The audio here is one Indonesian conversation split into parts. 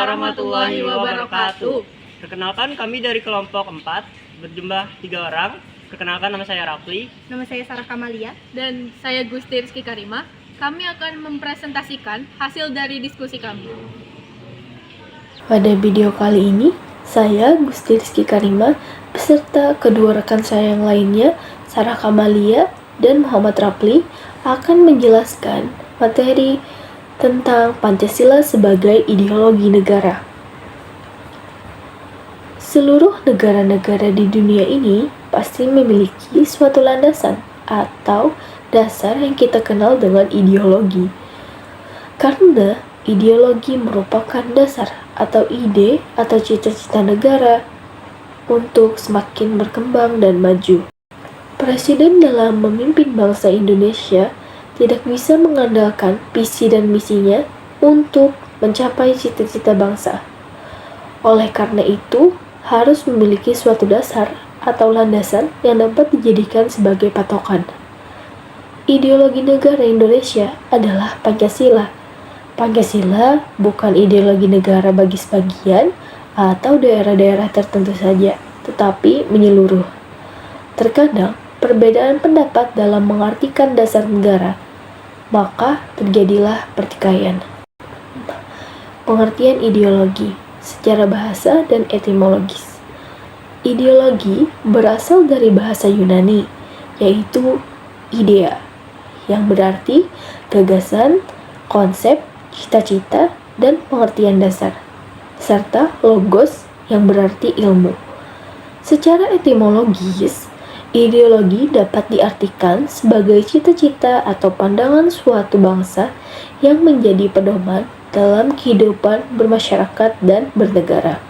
warahmatullahi wabarakatuh. Perkenalkan, kami dari kelompok 4, berjumlah 3 orang. Perkenalkan, nama saya Rafli. Nama saya Sarah Kamalia. Dan saya Gusti Rizky Karima. Kami akan mempresentasikan hasil dari diskusi kami. Pada video kali ini, saya Gusti Rizky Karima beserta kedua rekan saya yang lainnya, Sarah Kamalia dan Muhammad Rafli, akan menjelaskan materi tentang Pancasila sebagai ideologi negara. Seluruh negara-negara di dunia ini pasti memiliki suatu landasan atau dasar yang kita kenal dengan ideologi. Karena ideologi merupakan dasar atau ide atau cita-cita negara untuk semakin berkembang dan maju. Presiden dalam memimpin bangsa Indonesia tidak bisa mengandalkan visi dan misinya untuk mencapai cita-cita bangsa. Oleh karena itu, harus memiliki suatu dasar atau landasan yang dapat dijadikan sebagai patokan. Ideologi negara Indonesia adalah Pancasila. Pancasila bukan ideologi negara bagi sebagian atau daerah-daerah tertentu saja, tetapi menyeluruh. Terkadang, perbedaan pendapat dalam mengartikan dasar negara, maka terjadilah pertikaian. Pengertian ideologi secara bahasa dan etimologis. Ideologi berasal dari bahasa Yunani, yaitu idea, yang berarti gagasan, konsep, cita-cita, dan pengertian dasar, serta logos yang berarti ilmu. Secara etimologis, ideologi dapat diartikan sebagai cita-cita atau pandangan suatu bangsa yang menjadi pedoman dalam kehidupan bermasyarakat dan bernegara.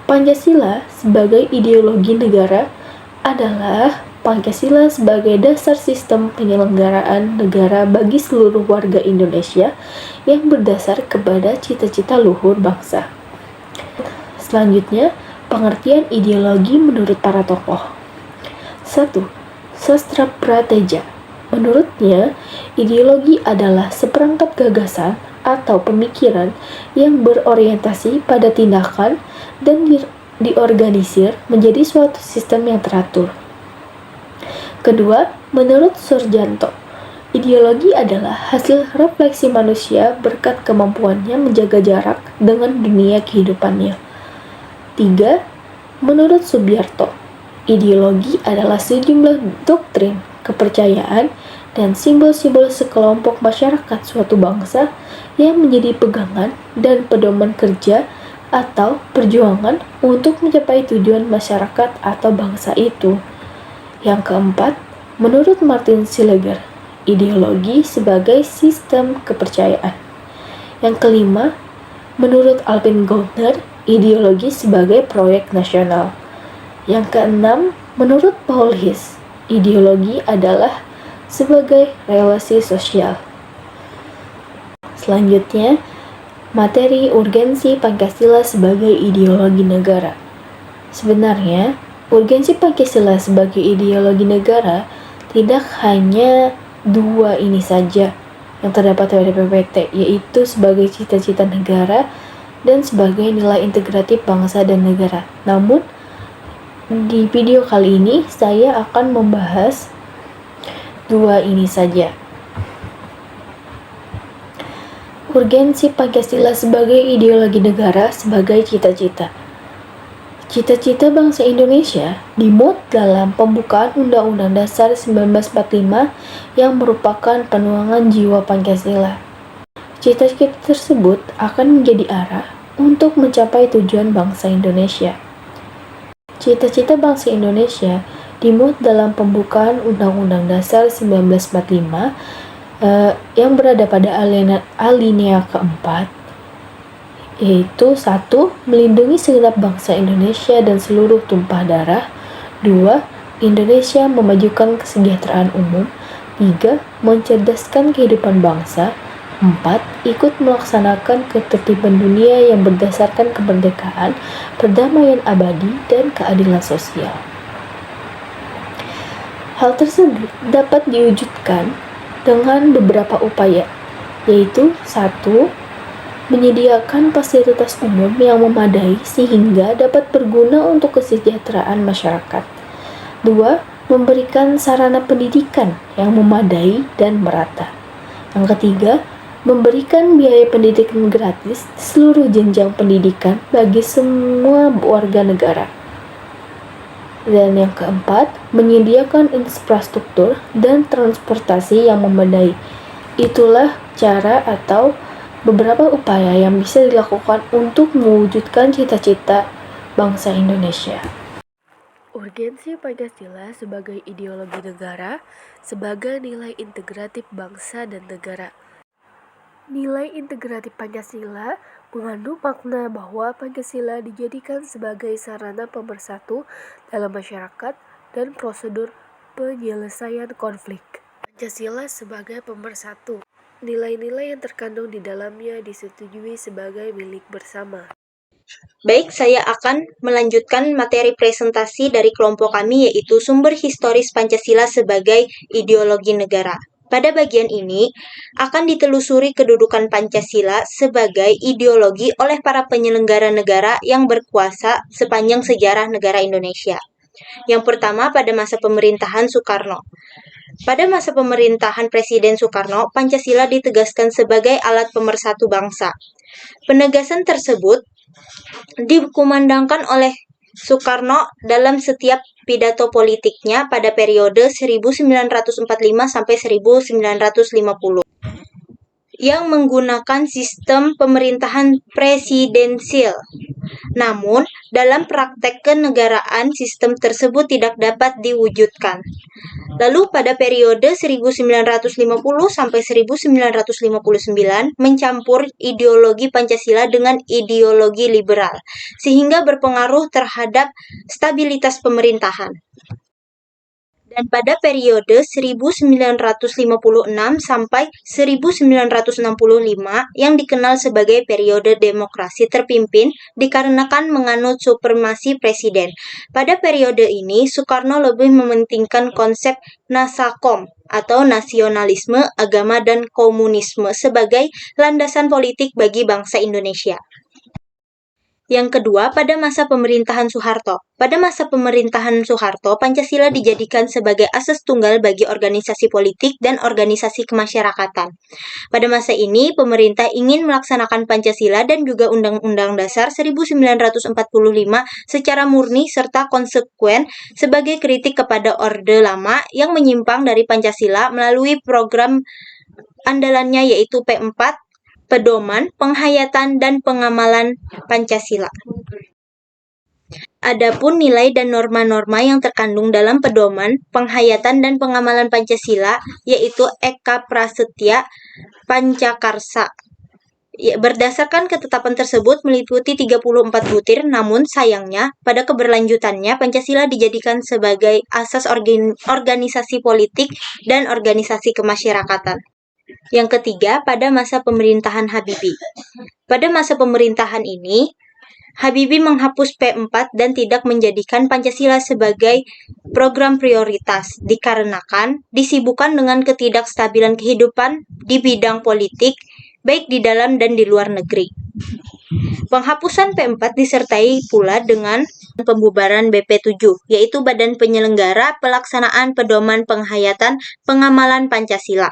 Pancasila sebagai ideologi negara adalah Pancasila sebagai dasar sistem penyelenggaraan negara bagi seluruh warga Indonesia yang berdasar kepada cita-cita luhur bangsa. Selanjutnya, pengertian ideologi menurut para tokoh. 1. Sastra Prateja. Menurutnya, ideologi adalah seperangkat gagasan atau pemikiran yang berorientasi pada tindakan dan diorganisir menjadi suatu sistem yang teratur. Kedua, menurut Surjanto, ideologi adalah hasil refleksi manusia berkat kemampuannya menjaga jarak dengan dunia kehidupannya. 3. Menurut Subiarto, ideologi adalah sejumlah doktrin, kepercayaan, dan simbol-simbol sekelompok masyarakat suatu bangsa yang menjadi pegangan dan pedoman kerja atau perjuangan untuk mencapai tujuan masyarakat atau bangsa itu. Yang keempat, menurut Martin Seligger, ideologi sebagai sistem kepercayaan. Yang kelima, menurut Alvin Goldner, ideologi sebagai proyek nasional. Yang keenam, menurut Paul His, ideologi adalah sebagai relasi sosial. Selanjutnya, materi urgensi Pancasila sebagai ideologi negara. Sebenarnya, urgensi Pancasila sebagai ideologi negara tidak hanya dua ini saja yang terdapat pada PPT, yaitu sebagai cita-cita negara dan sebagai nilai integratif bangsa dan negara. Namun, di video kali ini saya akan membahas dua ini saja. Urgensi Pancasila sebagai ideologi negara sebagai cita-cita. Cita-cita bangsa Indonesia dimuat dalam pembukaan Undang-Undang Dasar 1945 yang merupakan penuangan jiwa Pancasila. Cita-cita tersebut akan menjadi arah untuk mencapai tujuan bangsa Indonesia. Cita-cita bangsa Indonesia dimuat dalam pembukaan Undang-Undang Dasar 1945 yang berada pada alinea keempat, yaitu 1. Melindungi segenap bangsa Indonesia dan seluruh tumpah darah. 2. Indonesia memajukan kesejahteraan umum. 3. Mencerdaskan kehidupan bangsa. 4. Ikut melaksanakan ketertiban dunia yang berdasarkan kemerdekaan, perdamaian abadi, dan keadilan sosial. Hal tersebut dapat diwujudkan dengan beberapa upaya, yaitu 1. menyediakan fasilitas umum yang memadai sehingga dapat berguna untuk kesejahteraan masyarakat. 2. Memberikan sarana pendidikan yang memadai dan merata. Yang ketiga, memberikan biaya pendidikan gratis di seluruh jenjang pendidikan bagi semua warga negara. Dan yang keempat, menyediakan infrastruktur dan transportasi yang memadai. Itulah cara atau beberapa upaya yang bisa dilakukan untuk mewujudkan cita-cita bangsa Indonesia. Urgensi Pancasila sebagai ideologi negara, sebagai nilai integratif bangsa dan negara. Nilai integratif Pancasila mengandung makna bahwa Pancasila dijadikan sebagai sarana pemersatu dalam masyarakat dan prosedur penyelesaian konflik. Pancasila sebagai pemersatu. Nilai-nilai yang terkandung di dalamnya disetujui sebagai milik bersama. Baik, saya akan melanjutkan materi presentasi dari kelompok kami yaitu sumber historis Pancasila sebagai ideologi negara. Pada bagian ini akan ditelusuri kedudukan Pancasila sebagai ideologi oleh para penyelenggara negara yang berkuasa sepanjang sejarah negara Indonesia. Yang pertama, pada masa pemerintahan Soekarno. Pada masa pemerintahan Presiden Soekarno, Pancasila ditegaskan sebagai alat pemersatu bangsa. Penegasan tersebut dikumandangkan oleh Soekarno dalam setiap pidato politiknya pada periode 1945 sampai 1950 yang menggunakan sistem pemerintahan presidensil. Namun, dalam praktek kenegaraan sistem tersebut tidak dapat diwujudkan. Lalu pada periode 1950 sampai 1959 mencampur ideologi Pancasila dengan ideologi liberal, sehingga berpengaruh terhadap stabilitas pemerintahan. Dan pada periode 1956 sampai 1965 yang dikenal sebagai periode demokrasi terpimpin dikarenakan menganut supremasi presiden. Pada periode ini, Soekarno lebih mementingkan konsep nasakom atau nasionalisme, agama, dan komunisme sebagai landasan politik bagi bangsa Indonesia. Yang kedua, pada masa pemerintahan Soeharto. Pada masa pemerintahan Soeharto, Pancasila dijadikan sebagai asas tunggal bagi organisasi politik dan organisasi kemasyarakatan. Pada masa ini, pemerintah ingin melaksanakan Pancasila dan juga Undang-Undang Dasar 1945 secara murni serta konsekuen sebagai kritik kepada Orde Lama yang menyimpang dari Pancasila melalui program andalannya yaitu P4, Pedoman, Penghayatan, dan Pengamalan Pancasila. Adapun nilai dan norma-norma yang terkandung dalam Pedoman, Penghayatan, dan Pengamalan Pancasila yaitu Eka Prasetya Pancakarsa. Berdasarkan ketetapan tersebut meliputi 34 butir, namun sayangnya pada keberlanjutannya Pancasila dijadikan sebagai asas organisasi politik dan organisasi kemasyarakatan. Yang ketiga, pada masa pemerintahan Habibie. Pada masa pemerintahan ini, Habibie menghapus P4 dan tidak menjadikan Pancasila sebagai program prioritas, dikarenakan disibukkan dengan ketidakstabilan kehidupan di bidang politik, baik di dalam dan di luar negeri. Penghapusan P4 disertai pula dengan pembubaran BP7, yaitu Badan Penyelenggara Pelaksanaan Pedoman Penghayatan Pengamalan Pancasila,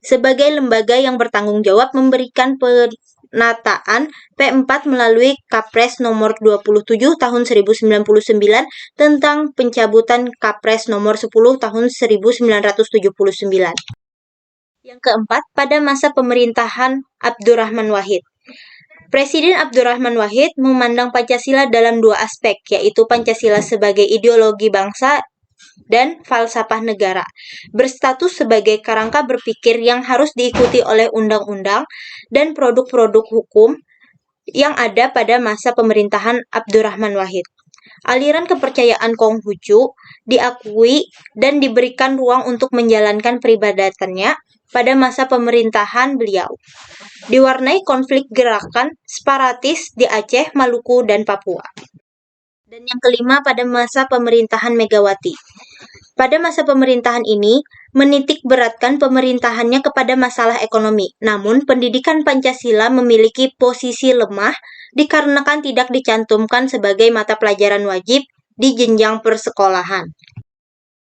sebagai lembaga yang bertanggung jawab memberikan penataan P4 melalui Kapres nomor 27 tahun 1099 tentang pencabutan Kapres nomor 10 tahun 1979. Yang keempat, pada masa pemerintahan Abdurrahman Wahid. Presiden Abdurrahman Wahid memandang Pancasila dalam dua aspek, yaitu Pancasila sebagai ideologi bangsa dan falsafah negara, berstatus sebagai kerangka berpikir yang harus diikuti oleh undang-undang dan produk-produk hukum yang ada pada masa pemerintahan Abdurrahman Wahid. Aliran kepercayaan Konghucu diakui dan diberikan ruang untuk menjalankan peribadatannya pada masa pemerintahan beliau, diwarnai konflik gerakan separatis di Aceh, Maluku, dan Papua. Dan yang kelima, pada masa pemerintahan Megawati. pada masa pemerintahan ini menitik beratkan pemerintahannya kepada masalah ekonomi. Namun, pendidikan Pancasila memiliki posisi lemah dikarenakan tidak dicantumkan sebagai mata pelajaran wajib di jenjang persekolahan.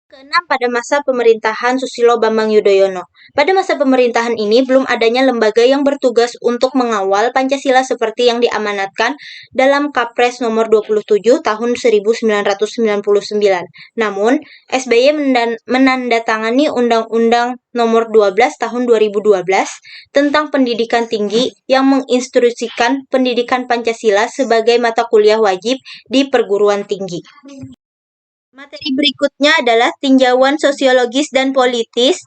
Keenam, pada masa pemerintahan Susilo Bambang Yudhoyono. Pada masa pemerintahan ini belum adanya lembaga yang bertugas untuk mengawal Pancasila seperti yang diamanatkan dalam Kapres nomor 27 tahun 1999. Namun, SBY menandatangani Undang-Undang nomor 12 tahun 2012 tentang pendidikan tinggi yang menginstruksikan pendidikan Pancasila sebagai mata kuliah wajib di perguruan tinggi. Materi berikutnya adalah tinjauan sosiologis dan politis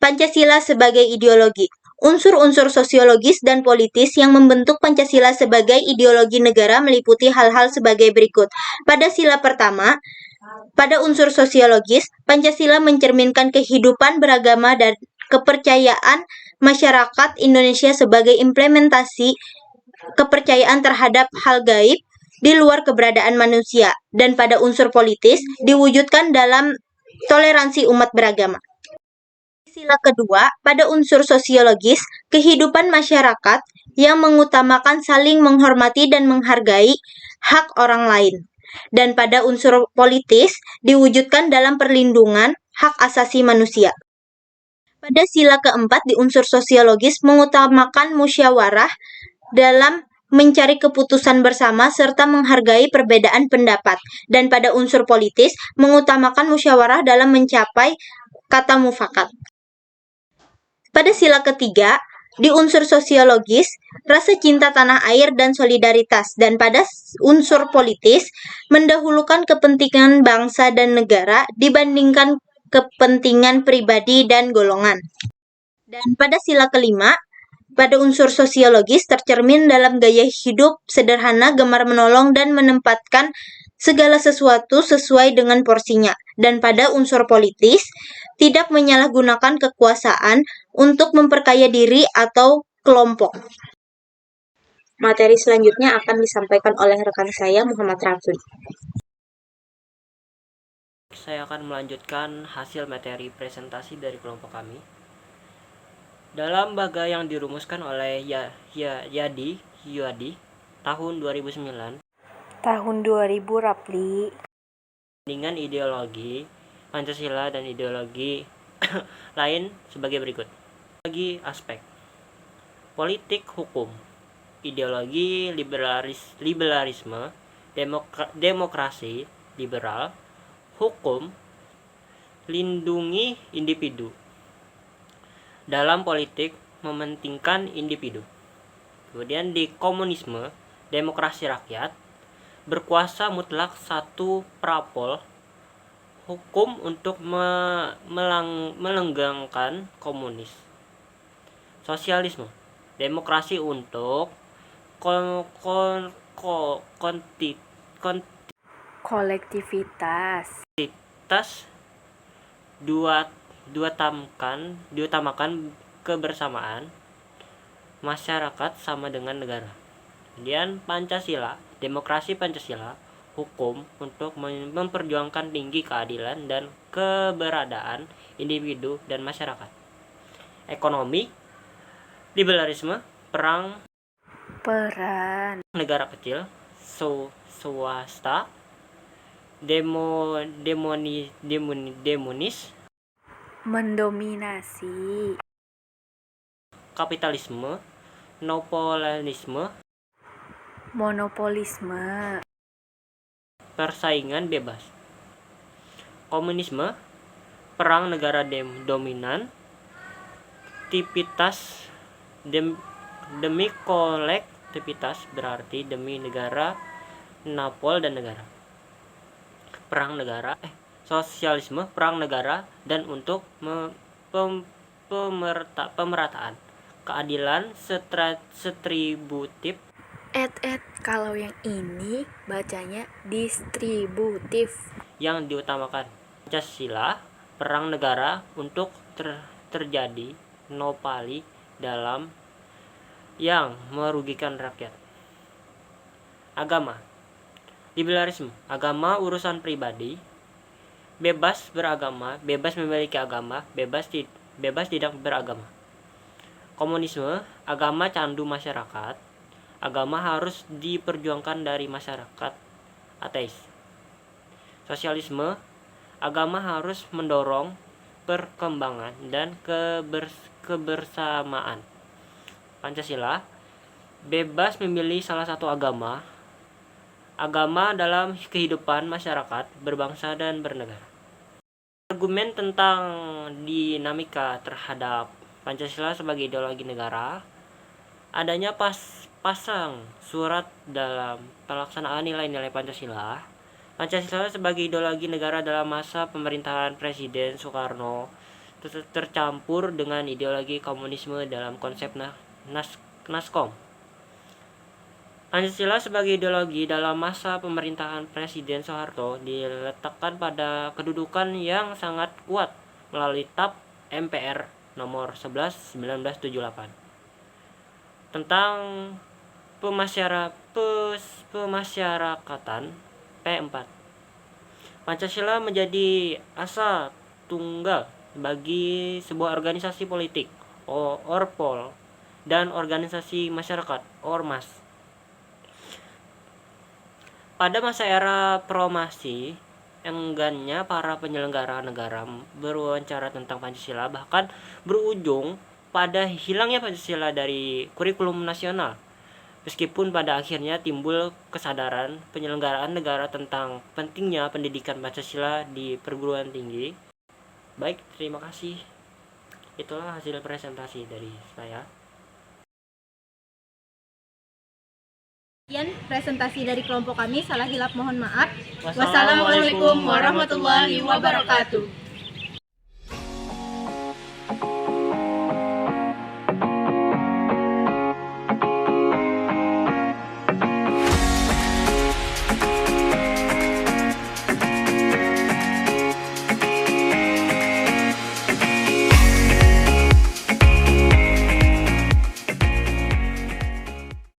Pancasila sebagai ideologi. Unsur-unsur sosiologis dan politis yang membentuk Pancasila sebagai ideologi negara meliputi hal-hal sebagai berikut. Pada sila pertama, pada unsur sosiologis, Pancasila mencerminkan kehidupan beragama dan kepercayaan masyarakat Indonesia sebagai implementasi kepercayaan terhadap hal gaib di luar keberadaan manusia, dan pada unsur politis diwujudkan dalam toleransi umat beragama. Sila kedua, pada unsur sosiologis, kehidupan masyarakat yang mengutamakan saling menghormati dan menghargai hak orang lain. Dan pada unsur politis diwujudkan dalam perlindungan hak asasi manusia. Pada sila keempat, di unsur sosiologis mengutamakan musyawarah dalam mencari keputusan bersama serta menghargai perbedaan pendapat, dan pada unsur politis mengutamakan musyawarah dalam mencapai kata mufakat. Pada sila ketiga, di unsur sosiologis, rasa cinta tanah air dan solidaritas, dan pada unsur politis mendahulukan kepentingan bangsa dan negara dibandingkan kepentingan pribadi dan golongan. Dan pada sila kelima, pada unsur sosiologis tercermin dalam gaya hidup sederhana, gemar menolong, dan menempatkan segala sesuatu sesuai dengan porsinya. Dan pada unsur politis, tidak menyalahgunakan kekuasaan untuk memperkaya diri atau kelompok. Materi selanjutnya akan disampaikan oleh rekan saya, Muhammad Rafli. Saya akan melanjutkan hasil materi presentasi dari kelompok kami. Dalam lembaga yang dirumuskan oleh Yadi tahun 2009, Tahun 2000 Rapli. dengan ideologi Pancasila dan ideologi lain sebagai berikut. Bagi aspek politik hukum, ideologi liberalisme, demokrasi liberal, hukum, lindungi individu. Dalam politik mementingkan individu. Kemudian di komunisme, demokrasi rakyat, berkuasa mutlak satu parpol, hukum untuk melenggangkan komunis. Sosialisme, demokrasi untuk Kolektivitas. diutamakan kebersamaan masyarakat sama dengan negara. Kemudian Pancasila, demokrasi Pancasila, hukum untuk memperjuangkan tinggi keadilan dan keberadaan individu dan masyarakat. Ekonomi, liberalisme, peran negara kecil, swasta, demonis, Mendominasi. kapitalisme, Monopolisme. persaingan bebas. Komunisme, perang negara dominan, aktivitas demi kolektivitas, berarti demi negara, napol dan negara. Perang negara, sosialisme, perang negara dan untuk pemerataan, keadilan setributif. Kalau yang ini bacanya distributif. Yang diutamakan Pancasila, perang negara untuk terjadi monopoli dalam yang merugikan rakyat. Agama, liberalisme, agama urusan pribadi, bebas beragama, bebas memiliki agama, bebas tidak beragama. Komunisme, agama candu masyarakat, agama harus diperjuangkan dari masyarakat ateis. Sosialisme, agama harus mendorong perkembangan dan kebersamaan. Pancasila, bebas memilih salah satu agama dalam kehidupan masyarakat, berbangsa dan bernegara. Argumen tentang dinamika terhadap Pancasila sebagai ideologi negara, adanya pasang surat dalam pelaksanaan nilai-nilai Pancasila. Pancasila sebagai ideologi negara dalam masa pemerintahan Presiden Soekarno tercampur dengan ideologi komunisme dalam konsep Naskom. Pancasila sebagai ideologi dalam masa pemerintahan Presiden Soeharto diletakkan pada kedudukan yang sangat kuat melalui TAP MPR nomor 11 1978 tentang pemasyarakatan P4. Pancasila menjadi asa tunggal bagi sebuah organisasi politik Orpol dan organisasi masyarakat Ormas. Pada masa era promasi, enggannya para penyelenggara negara berwawancara tentang Pancasila bahkan berujung pada hilangnya Pancasila dari kurikulum nasional. Meskipun pada akhirnya timbul kesadaran penyelenggaraan negara tentang pentingnya pendidikan Pancasila di perguruan tinggi. Baik, terima kasih. Itulah hasil presentasi dari saya. Sekian presentasi dari kelompok kami, salah hilap mohon maaf. Wassalamualaikum Wassalamualaikum warahmatullahi wabarakatuh.